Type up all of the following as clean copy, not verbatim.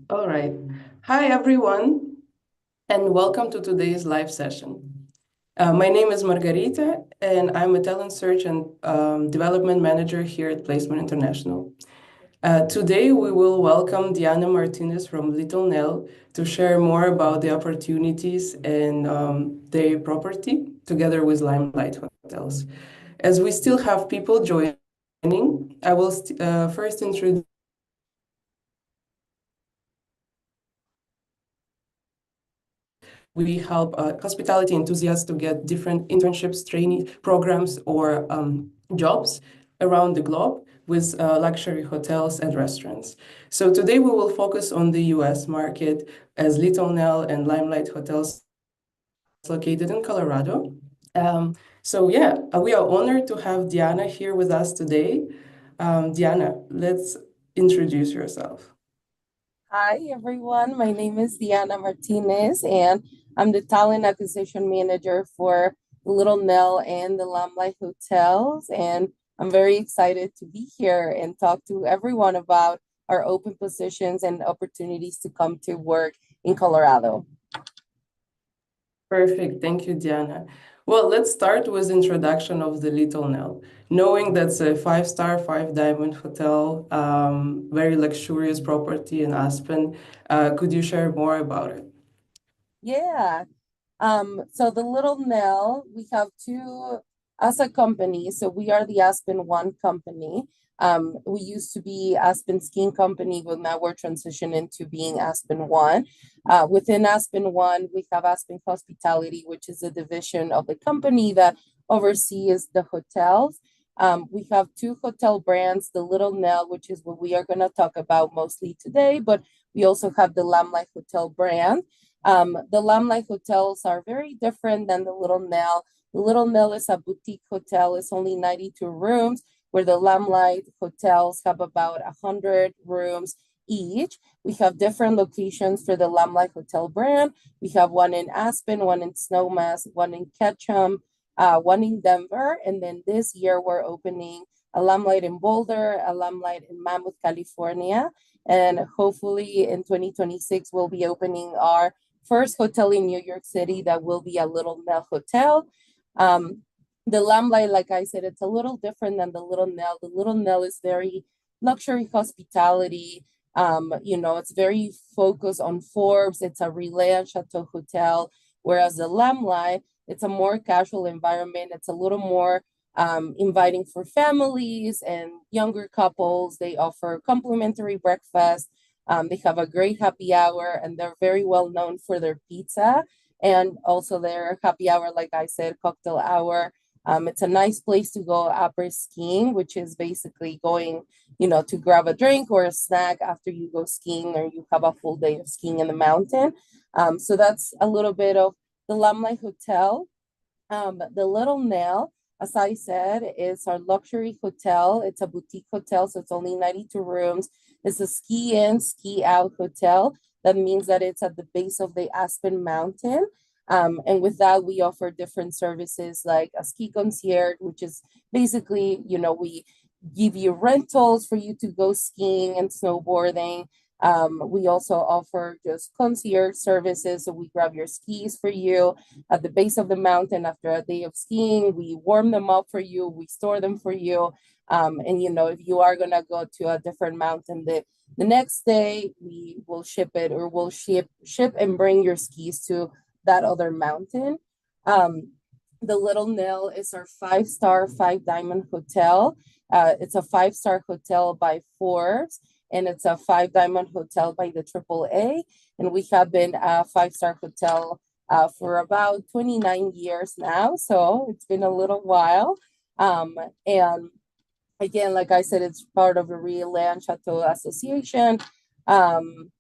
All right. Hi, everyone, and welcome to today's live session. My name is Margarita, and I'm a talent search and development manager here at Placement International. Today, we will welcome Diana Martinez from Little Nell to share more about the opportunities and their property together with Limelight Hotels. As we still have people joining, I will first introduce. We help hospitality enthusiasts to get different internships, training programs, or jobs around the globe with luxury hotels and restaurants. So today we will focus on the US market as Little Nell and Limelight Hotels located in Colorado. We are honored to have Diana here with us today. Diana, let's introduce yourself. Hi, everyone. My name is Diana Martinez, and I'm the talent acquisition manager for Little Nell and the Limelight Hotels. And I'm very excited to be here and talk to everyone about our open positions and opportunities to come to work in Colorado. Perfect. Thank you, Diana. Well, let's start with introduction of the Little Nell. Knowing that's a five-star, five-diamond hotel, very luxurious property in Aspen. Could you share more about it? Yeah. So the Little Nell, we have two as a company. So we are the Aspen One company. We used to be Aspen Skiing Company, but now we're transitioning to being Aspen One. Within Aspen One, we have Aspen Hospitality, which is a division of the company that oversees the hotels. We have two hotel brands, the Little Nell, which is what we are going to talk about mostly today, but we also have the Limelight Hotel brand. The Limelight hotels are very different than the Little Nell. The Little Nell is a boutique hotel. It's only 92 rooms, where the Limelight hotels have about 100 rooms each. We have different locations for the Limelight Hotel brand. We have one in Aspen, one in Snowmass, one in Ketchum, one in Denver. And then this year we're opening a Limelight in Boulder, a Limelight in Mammoth, California. And hopefully in 2026, we'll be opening our first hotel in New York City that will be a Little Nell hotel. The Limelight, like I said, it's a little different than the Little Nell. The Little Nell is very luxury hospitality. It's very focused on Forbes. It's a Relais and Chateau hotel, whereas the Limelight, it's a more casual environment. It's a little more inviting for families and younger couples. They offer complimentary breakfast. They have a great happy hour, and they're very well known for their pizza and also their happy hour, like I said, cocktail hour. It's a nice place to go après skiing, which is basically going, to grab a drink or a snack after you go skiing or you have a full day of skiing in the mountain. So that's a little bit of the Limelight Hotel. The Little Nell, as I said, is our luxury hotel. It's a boutique hotel, so it's only 92 rooms. It's a ski in, ski out hotel. That means that it's at the base of the Aspen Mountain. And with that, we offer different services like a ski concierge, which is basically, we give you rentals for you to go skiing and snowboarding. We also offer just concierge services. So we grab your skis for you at the base of the mountain after a day of skiing. We warm them up for you. We store them for you. If you are going to go to a different mountain, the next day we will ship it, or we'll ship and bring your skis to that other mountain. The Little Nell is our 5-star, 5-diamond hotel. It's a 5-star hotel by Forbes, and it's a 5-diamond hotel by the AAA. And we have been a 5-star hotel for about 29 years now. So it's been a little while. And again, like I said, it's part of the Relais and Chateau Association. And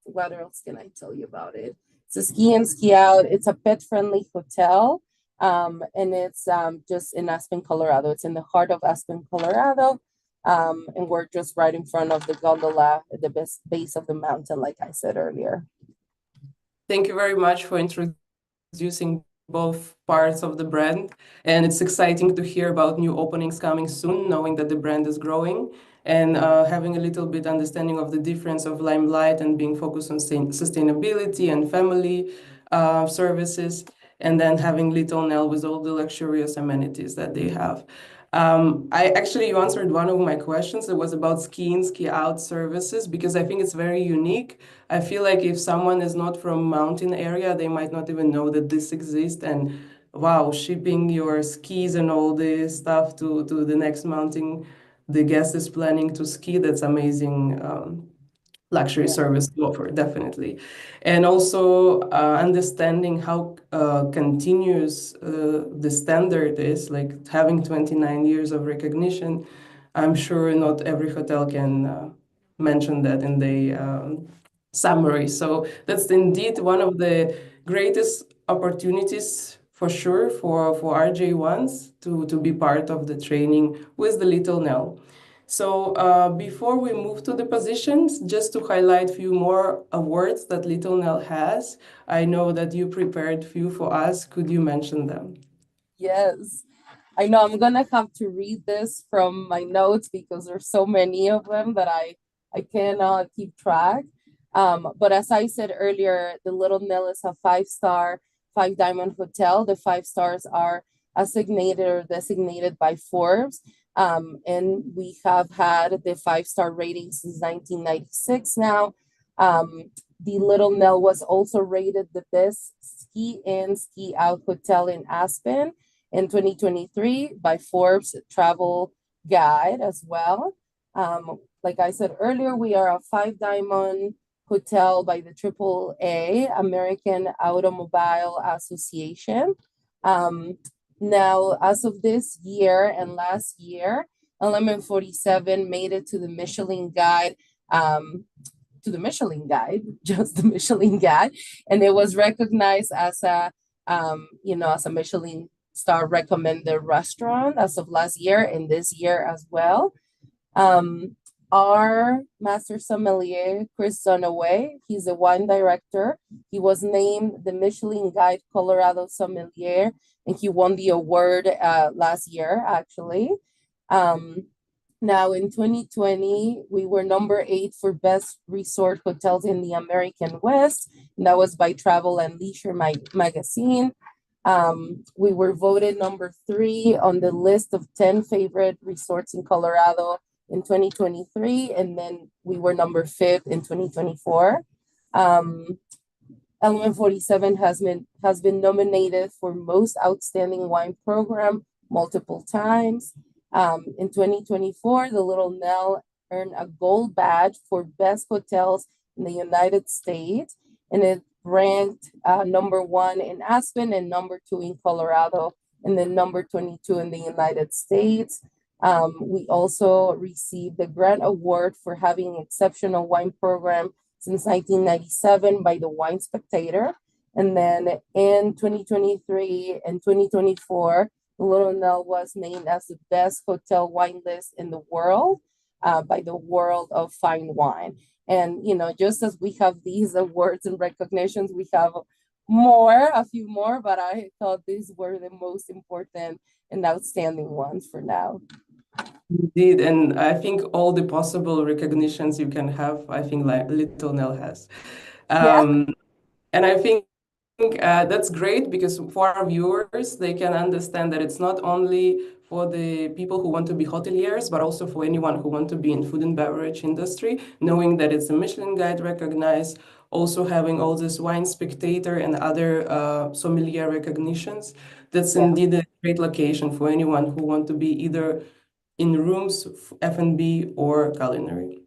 what else can I tell you about it? It's a ski in, ski out. It's a pet-friendly hotel. And it's just in Aspen, Colorado. It's in the heart of Aspen, Colorado. And we're just right in front of the gondola at the base of the mountain, like I said earlier. Thank you very much for introducing both parts of the brand. And it's exciting to hear about new openings coming soon, knowing that the brand is growing and having a little bit understanding of the difference of Limelight and being focused on sustainability and family services, and then having Little Nell with all the luxurious amenities that they have. You answered one of my questions. It was about ski in, ski out services because I think it's very unique. I feel like if someone is not from mountain area, they might not even know that this exists. And wow, shipping your skis and all this stuff to the next mountain, the guest is planning to ski. That's amazing. Luxury Yeah. service to offer, definitely. And also understanding how continuous the standard is, like having 29 years of recognition. I'm sure not every hotel can mention that in the summary. So that's indeed one of the greatest opportunities for sure for RJ1s to be part of the training with the Little Nell. So before we move to the positions, just to highlight a few more awards that Little Nell has, I know that you prepared few for us. Could you mention them? Yes. I know I'm gonna have to read this from my notes because there's so many of them that I cannot keep track. But as I said earlier, the Little Nell is a 5-star, 5-diamond hotel. The 5 stars are assignated or designated by Forbes. And we have had the 5-star rating since 1996 now. The Little Nell was also rated the best ski in, ski out hotel in Aspen in 2023 by Forbes Travel Guide as well. Like I said earlier, we are a 5-diamond hotel by the AAA American Automobile Association. Now, as of this year and last year, Element 47 made it to the Michelin Guide, just the Michelin Guide, and it was recognized as as a Michelin star recommended restaurant as of last year and this year as well. Um, our master sommelier, Chris Dunaway, he's a wine director. He was named the Michelin Guide Colorado Sommelier, and he won the award last year, actually. Um, Now, in 2020, we were number 8 for best resort hotels in the American West, and that was by Travel and Leisure magazine. We were voted number 3 on the list of 10 favorite resorts in Colorado in 2023, and then we were number 5 in 2024. Element 47 has been nominated for most outstanding wine program multiple times. In 2024, the Little Nell earned a gold badge for best hotels in the United States, and it ranked number 1 in Aspen and number 2 in Colorado, and then number 22 in the United States. We also received the Grant Award for having an exceptional wine program since 1997 by the Wine Spectator. And then in 2023 and 2024, Little Nell was named as the best hotel wine list in the world by the World of Fine Wine. And, just as we have these awards and recognitions, we have a few more, but I thought these were the most important and outstanding ones for now. Indeed, and I think all the possible recognitions you can have, I think like Little Nell has. Yeah, And I think that's great because for our viewers, they can understand that it's not only for the people who want to be hoteliers, but also for anyone who want to be in food and beverage industry, knowing that it's a Michelin Guide recognized, also having all this Wine Spectator and other sommelier recognitions. That's yeah, indeed a great location for anyone who want to be either in rooms, F&B, or culinary. agreed.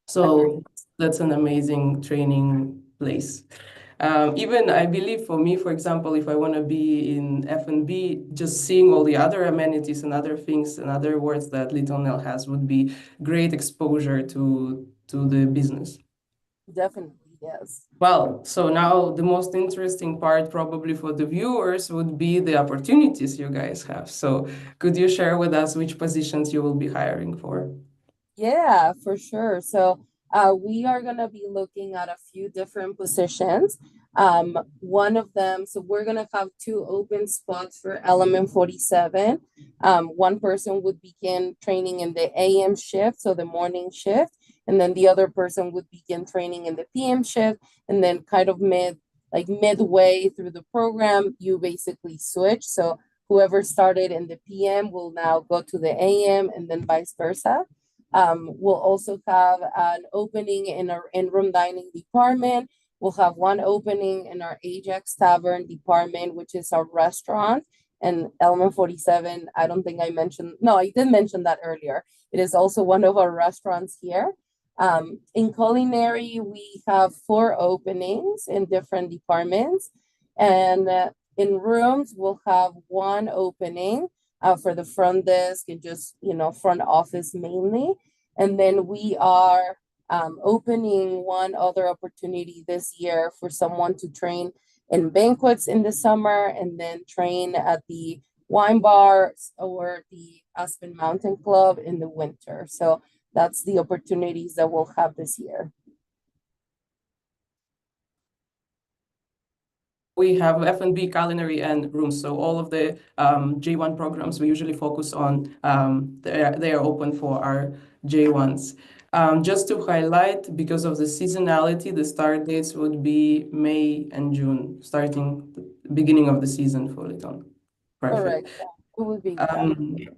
So that's an amazing training place. Even I believe for me, for example, if I want to be in F&B, just seeing all the other amenities and other things and other words that Little Nell has would be great exposure to the business. Definitely. Yes. Well, so now the most interesting part probably for the viewers would be the opportunities you guys have. So could you share with us which positions you will be hiring for? Yeah, for sure. So we are going to be looking at a few different positions. One of them, so we're going to have two open spots for Element 47. One person would begin training in the AM shift, so the morning shift, and then the other person would begin training in the PM shift, and then kind of midway through the program, you basically switch. So whoever started in the PM will now go to the AM and then vice versa. We'll also have an opening in our in-room dining department. We'll have one opening in our Ajax Tavern department, which is our restaurant. And Element 47, I don't think I mentioned, no, I did mention that earlier. It is also one of our restaurants here. In culinary, we have 4 openings in different departments. And in rooms, we'll have one opening for the front desk and just, front office mainly. And then we are opening one other opportunity this year for someone to train in banquets in the summer and then train at the wine bars or the Aspen Mountain Club in the winter. So that's the opportunities that we'll have this year. We have F&B, culinary, and rooms. So all of the J1 programs we usually focus on, they are open for our J1s. Just to highlight, because of the seasonality, the start dates would be May and June, starting the beginning of the season for Little. Perfect. Correct. Yeah, it would be, yeah.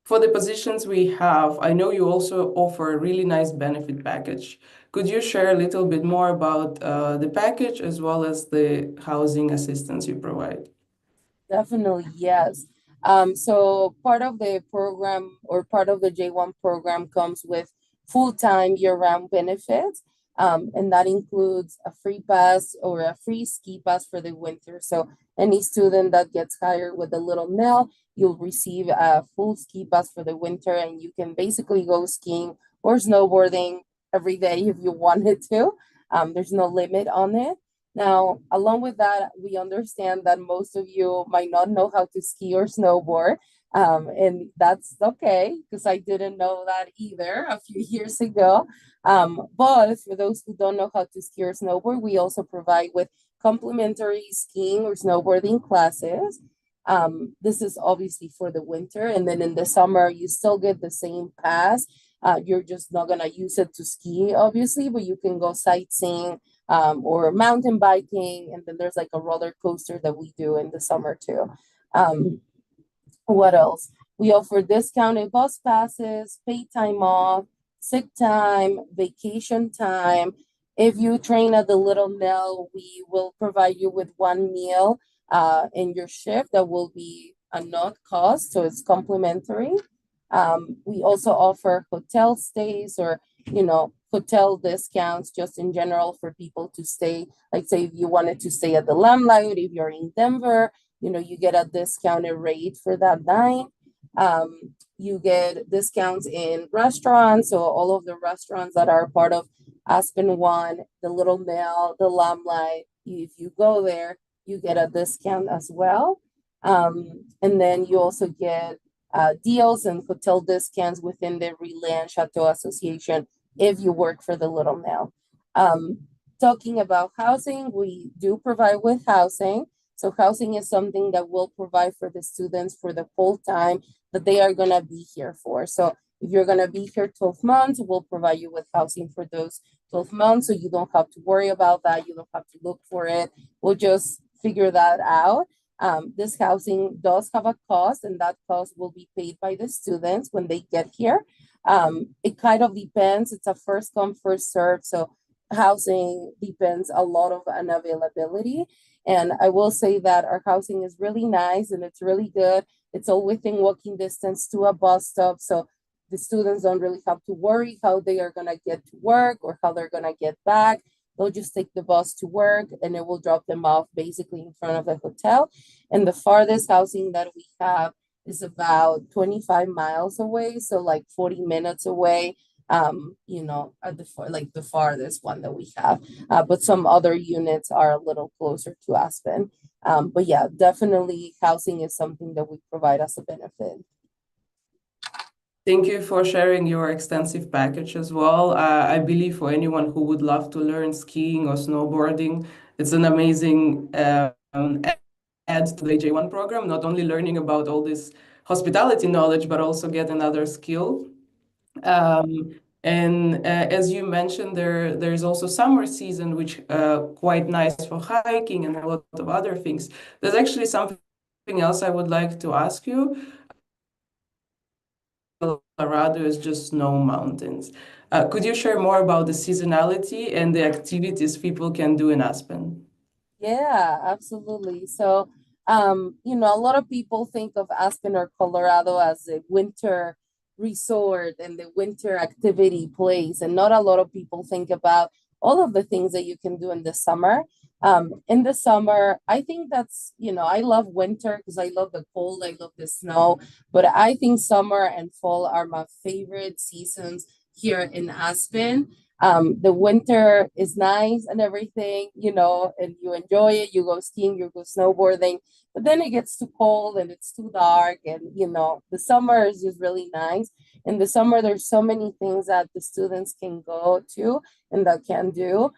For the positions we have, I know you also offer a really nice benefit package. Could you share a little bit more about the package as well as the housing assistance you provide? Definitely, yes. So part of the program or part of the J1 program comes with full-time year-round benefits. And that includes a free pass or a free ski pass for the winter. So any student that gets hired with a Little Nell, you'll receive a full ski pass for the winter, and you can basically go skiing or snowboarding every day if you wanted to. There's no limit on it. Now, along with that, we understand that most of you might not know how to ski or snowboard. And that's okay, because I didn't know that either a few years ago. But for those who don't know how to ski or snowboard, we also provide with complimentary skiing or snowboarding classes. This is obviously for the winter. And then in the summer, you still get the same pass. You're just not going to use it to ski, obviously, but you can go sightseeing or mountain biking. And then there's like a roller coaster that we do in the summer too. What else? We offer discounted bus passes, paid time off, sick time, vacation time. If you train at the Little Nell, we will provide you with one meal in your shift that will be a not cost, so it's complimentary. We also offer hotel stays or hotel discounts just in general for people to stay. Like say if you wanted to stay at the Limelight, if you're in Denver, you get a discounted rate for that night. You get discounts in restaurants. So all of the restaurants that are part of Aspen One, the Little Nell, the Limelight, if you go there, you get a discount as well. And then you also get deals and hotel discounts within the Relay and Chateau Association if you work for the Little Nell. Talking about housing, we do provide with housing. So housing is something that we'll provide for the students for the full time that they are going to be here for. So if you're going to be here 12 months, we'll provide you with housing for those 12 months. So you don't have to worry about that. You don't have to look for it. We'll just figure that out. This housing does have a cost, and that cost will be paid by the students when they get here. It kind of depends. It's a first come, first serve. So housing depends a lot on availability. And I will say that our housing is really nice and it's really good. It's all within walking distance to a bus stop. So the students don't really have to worry how they are going to get to work or how they're going to get back. They'll just take the bus to work and it will drop them off basically in front of the hotel. And the farthest housing that we have is about 25 miles away. So like 40 minutes away. at like the farthest one that we have. But some other units are a little closer to Aspen. But yeah, definitely housing is something that we provide as a benefit. Thank you for sharing your extensive package as well. I believe for anyone who would love to learn skiing or snowboarding, it's an amazing add to the J1 program, not only learning about all this hospitality knowledge, but also get another skill. And as you mentioned, there's also summer season, which quite nice for hiking and a lot of other things. There's actually something else I would like to ask you. Colorado is just snow mountains. Could you share more about the seasonality and the activities people can do in Aspen? Yeah, absolutely. So, a lot of people think of Aspen or Colorado as a winter resort and the winter activity place, and not a lot of people think about all of the things that you can do in the summer. In the summer, I think I love winter because I love the cold, I love the snow, but I think summer and fall are my favorite seasons here in Aspen. The winter is nice and everything, and you enjoy it. You go skiing, you go snowboarding, but then it gets too cold and it's too dark. And, the summer is just really nice. In the summer, there's so many things that the students can go to and that can do.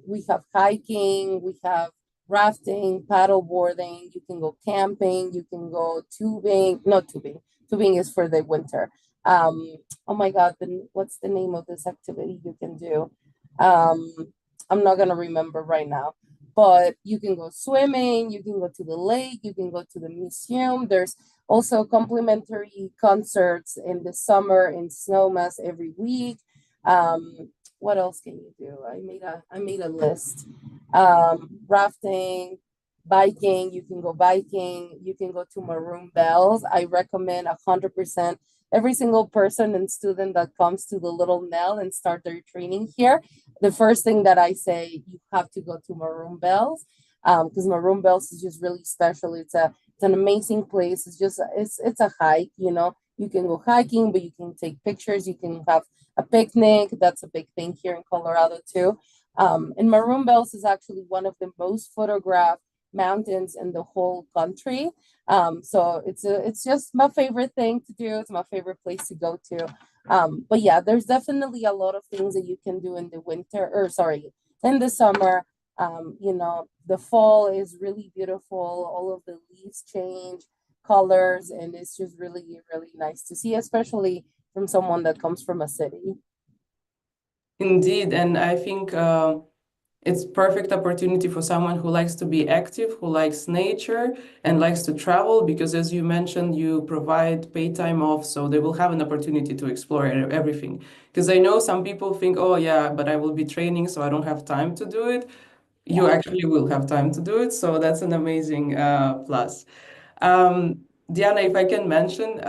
We have hiking, we have rafting, paddle boarding, you can go camping, you can go tubing, not tubing, tubing is for the winter. Um, oh my God, what's the name of this activity you can do? Um, I'm not gonna remember right now, but you can go swimming, you can go to the lake, you can go to the museum. There's also complimentary concerts in the summer in Snowmass every week. What else can you do? I made a list. Rafting, biking, you can go biking, you can go to Maroon Bells. I recommend 100% every single person and student that comes to the Little Nell and start their training here, the first thing that I say, you have to go to Maroon Bells, because Maroon Bells is just really special. It's an amazing place. It's a hike. You can go hiking, but you can take pictures. You can have a picnic. That's a big thing here in Colorado too. And Maroon Bells is actually one of the most photographed mountains in the whole country. So it's just my favorite thing to do. It's my favorite place to go to. But yeah, there's definitely a lot of things that you can do in the winter, or sorry, in the summer. The fall is really beautiful. All of the leaves change colors, and it's just really, really nice to see, especially from someone that comes from a city. Indeed, and I think it's perfect opportunity for someone who likes to be active, who likes nature and likes to travel, because as you mentioned, you provide paid time off, so they will have an opportunity to explore everything. Because I know some people think, oh yeah, but I will be training, so I don't have time to do it. You Yeah. actually will have time to do it, so that's an amazing plus. Um, Diana, if I can mention,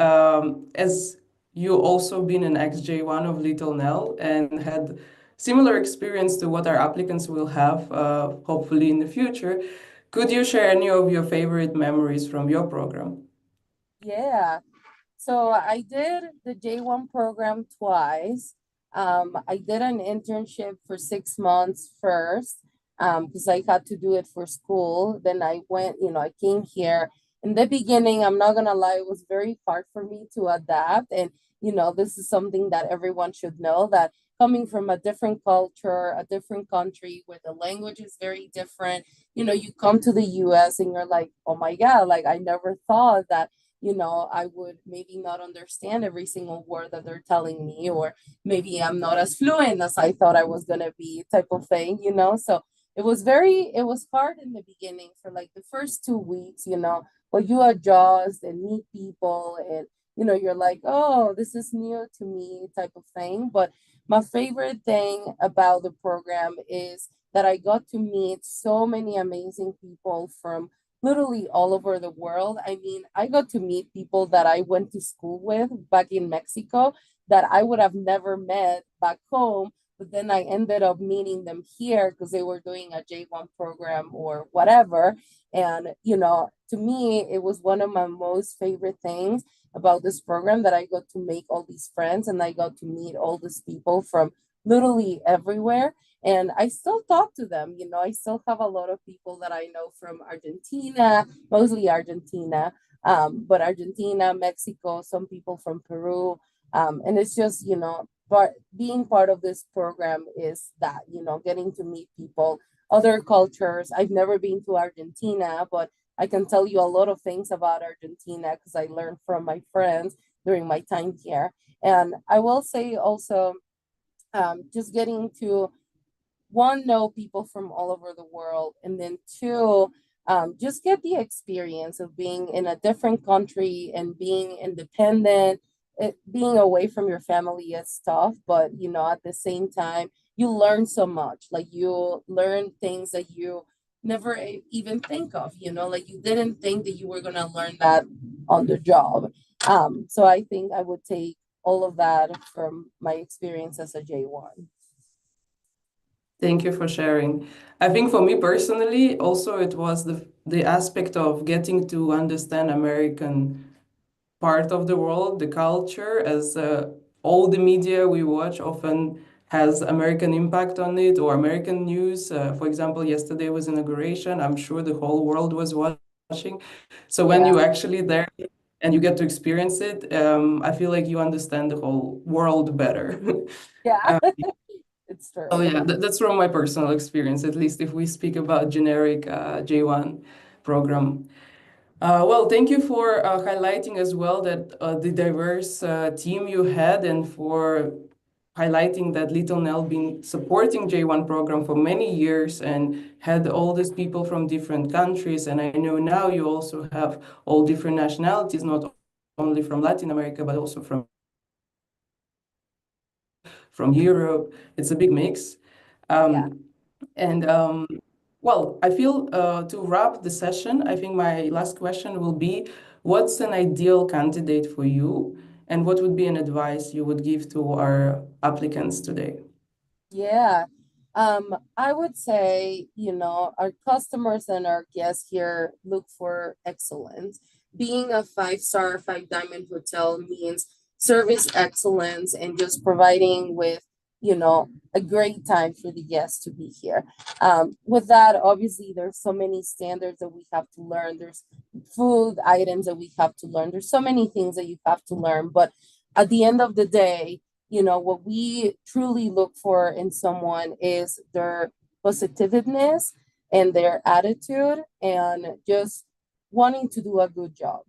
as you also been an XJ1 of Little Nell and had similar experience to what our applicants will have, hopefully in the future, could you share any of your favorite memories from your program? Yeah. So I did the J1 program twice. I did an internship for 6 months first, because I had to do it for school. Then I went, I came here. In the beginning, I'm not gonna lie, it was very hard for me to adapt. And, this is something that everyone should know, that coming from a different culture, a different country where the language is very different, you come to the US and you're like, oh my God, like I never thought that I would maybe not understand every single word that they're telling me, or maybe I'm not as fluent as I thought I was gonna be, type of thing. So it was hard in the beginning for like the first 2 weeks, but you adjust and meet people and you're like, oh, this is new to me, type of thing. But my favorite thing about the program is that I got to meet so many amazing people from literally all over the world. I mean, I got to meet people that I went to school with back in Mexico that I would have never met back home. But then I ended up meeting them here because they were doing a J1 program or whatever. And, to me, it was one of my most favorite things about this program that I got to make all these friends and I got to meet all these people from literally everywhere. And I still talk to them. I still have a lot of people that I know from Argentina, mostly Argentina, but Argentina, Mexico, some people from Peru. And it's just, being part of this program is that, getting to meet people, other cultures. I've never been to Argentina, but I can tell you a lot of things about Argentina because I learned from my friends during my time here. And I will say also, just getting to one, know people from all over the world, and then two, just get the experience of being in a different country and being independent. Being away from your family is tough, but at the same time, you learn so much. Like you learn things that you never even think of. Like you didn't think that you were gonna learn that on the job. So I think I would take all of that from my experience as a J1. Thank you for sharing. I think for me personally, also it was the aspect of getting to understand American part of the world, the culture, as all the media we watch often has American impact on it or American news. For example, yesterday was inauguration. I'm sure the whole world was watching. So when Yeah, you actually there and you get to experience it, I feel like you understand the whole world better. yeah, Uh, it's Oh true. yeah, that's from my personal experience, at least if we speak about generic J1 program. Well, thank you for highlighting as well that the diverse team you had and for highlighting that Little Nell been supporting J1 program for many years and had all these people from different countries. And I know now you also have all different nationalities, not only from Latin America, but also from Europe. It's a big mix. Yeah. Um, And well, I feel to wrap the session, I think my last question will be, what's an ideal candidate for you, and what would be an advice you would give to our applicants today? Yeah. I would say, our customers and our guests here look for excellence. Being a five-star, five-diamond hotel means service excellence and just providing with, a great time for the guests to be here. With that, obviously, there's so many standards that we have to learn. There's food items that we have to learn. There's so many things that you have to learn. But at the end of the day, what we truly look for in someone is their positiveness and their attitude and just wanting to do a good job,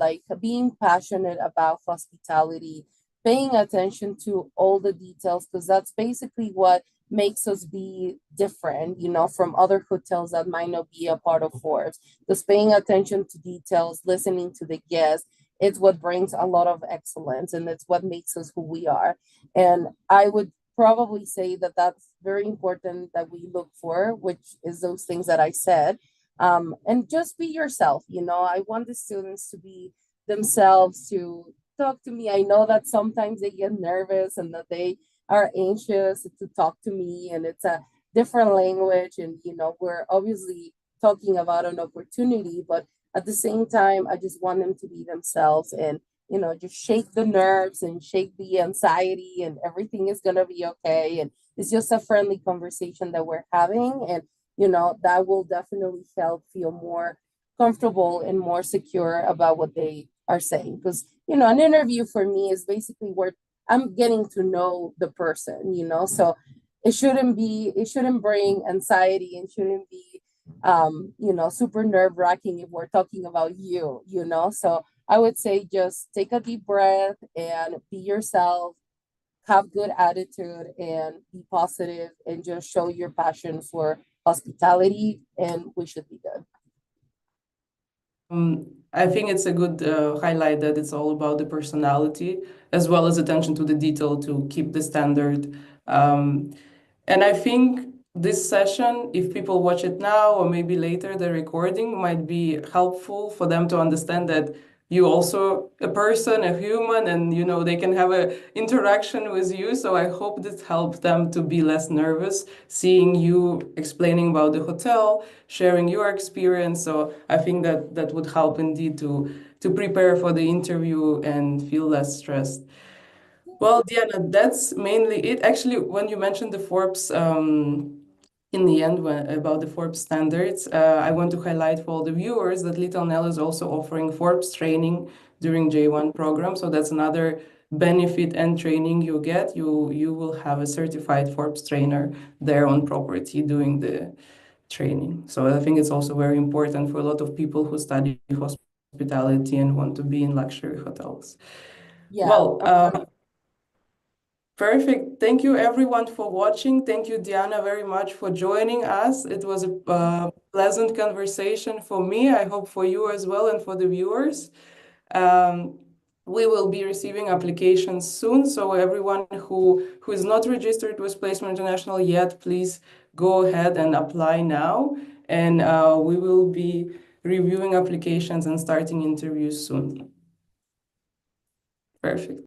like being passionate about hospitality, paying attention to all the details, because that's basically what makes us be different, from other hotels that might not be a part of Forbes. Just paying attention to details, listening to the guests, it's what brings a lot of excellence and it's what makes us who we are. And I would probably say that that's very important that we look for, which is those things that I said. And just be yourself. I want the students to be themselves, to talk to me. I know that sometimes they get nervous and that they are anxious to talk to me, and it's a different language. And, we're obviously talking about an opportunity, but at the same time, I just want them to be themselves and just shake the nerves and shake the anxiety, and everything is going to be okay. And it's just a friendly conversation that we're having. And, that will definitely help feel more comfortable and more secure about what they are saying. Because, an interview for me is basically where I'm getting to know the person, so it shouldn't bring anxiety and shouldn't be super nerve-wracking if we're talking about you. So I would say just take a deep breath and be yourself, have good attitude and be positive and just show your passion for hospitality, and we should be good. I think it's a good highlight that it's all about the personality as well as attention to the detail to keep the standard. Um, And I think this session, if people watch it now or maybe later, the recording might be helpful for them to understand that you also a person, a human, and they can have a interaction with you. So I hope this helps them to be less nervous, seeing you explaining about the hotel, sharing your experience. So I think that would help indeed to to prepare for the interview and feel less stressed. Well, Diana, that's mainly it. Actually, when you mentioned the Forbes, in the end, about the Forbes standards, I want to highlight for all the viewers that Little Nell is also offering Forbes training during J1 program. So that's another benefit and training you get. You will have a certified Forbes trainer there on property doing the training. So I think it's also very important for a lot of people who study hospitality and want to be in luxury hotels. Yeah. Well, perfect. Thank you everyone for watching. Thank you, Diana, very much for joining us. It was a pleasant conversation for me. I hope for you as well and for the viewers. Um, we will be receiving applications soon. So everyone who is not registered with Placement International yet, please go ahead and apply now. And we will be reviewing applications and starting interviews soon. Perfect.